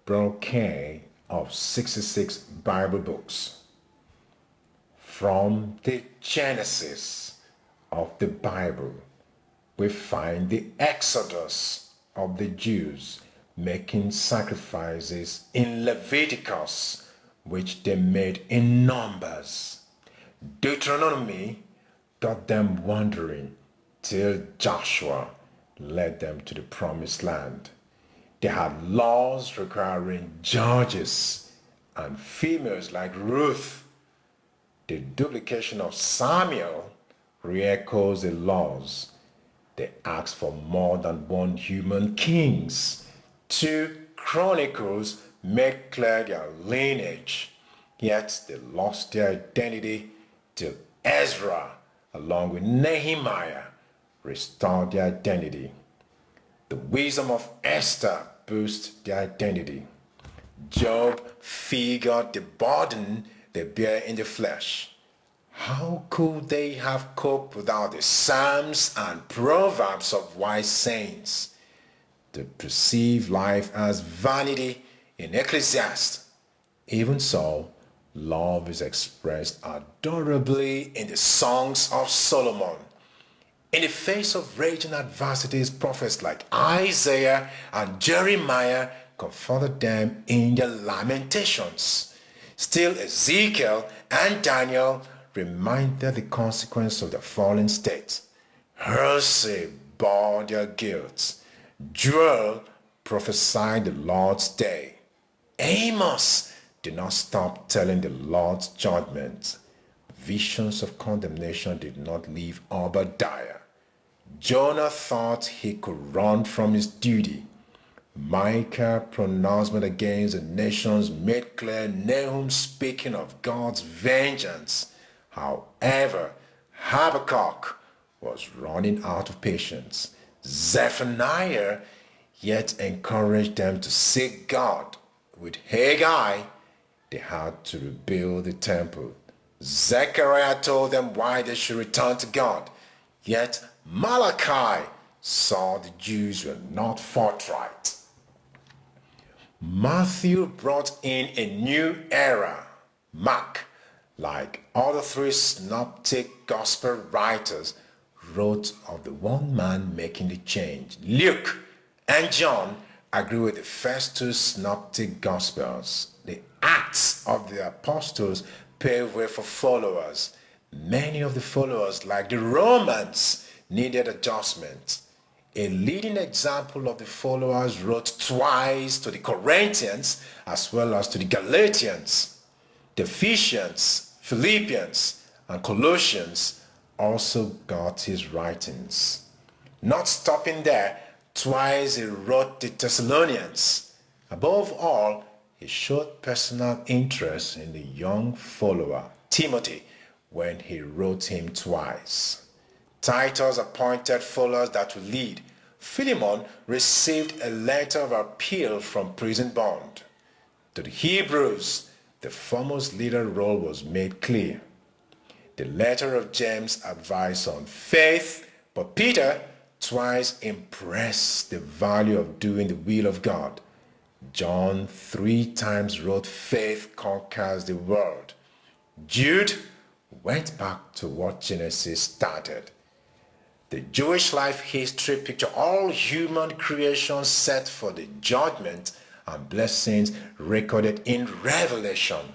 bouquet of 66 Bible books. From the Genesis of the Bible, we find the exodus of the Jews making sacrifices in Leviticus, which they made in numbers. Deuteronomy got them wandering till Joshua led them to the promised land. They had laws requiring judges and females like Ruth. The duplication of Samuel re-echoes the laws. They asked for more than one human kings. 2 Chronicles make clear their lineage, yet they lost their identity till Ezra, along with Nehemiah, restored their identity. The wisdom of Esther boosts their identity. Job figured the burden they bear in the flesh. How could they have coped without the Psalms and Proverbs of wise saints? They perceive life as vanity in Ecclesiastes. Even so, love is expressed adorably in the songs of Solomon. In the face of raging adversities, prophets like Isaiah and Jeremiah comforted them in their lamentations. Still, Ezekiel and Daniel reminded the consequence of the fallen state. Hersey bore their guilt. Joel prophesied the Lord's day. Amos did not stop telling the Lord's judgment. Visions of condemnation did not leave Obadiah. Jonah thought he could run from his duty. Micah pronouncement against the nations made clear Nahum speaking of God's vengeance. However, Habakkuk was running out of patience. Zephaniah yet encouraged them to seek God. With Haggai, they had to rebuild the temple. Zechariah told them why they should return to God. Yet Malachi saw the Jews were not forthright. Matthew brought in a new era. Mark, like other 3 synoptic gospel writers, wrote of the one man making the change. Luke and John agree with the first 2 synoptic gospels. The Acts of the Apostles paved way for followers. Many of the followers, like the Romans, needed adjustment. A leading example of the followers wrote twice to the Corinthians as well as to the Galatians. The Ephesians, Philippians, and Colossians also got his writings. Not stopping there, twice he wrote the Thessalonians. Above all, he showed personal interest in the young follower, Timothy, when he wrote him twice. Titus appointed followers that would lead. Philemon received a letter of appeal from prison bond. To the Hebrews, the foremost leader role was made clear. The letter of James advised on faith, but Peter twice impressed the value of doing the will of God. John 3 times wrote faith conquers the world. Jude went back to what Genesis started. The Jewish life history picture all human creation set for the judgment and blessings recorded in Revelation.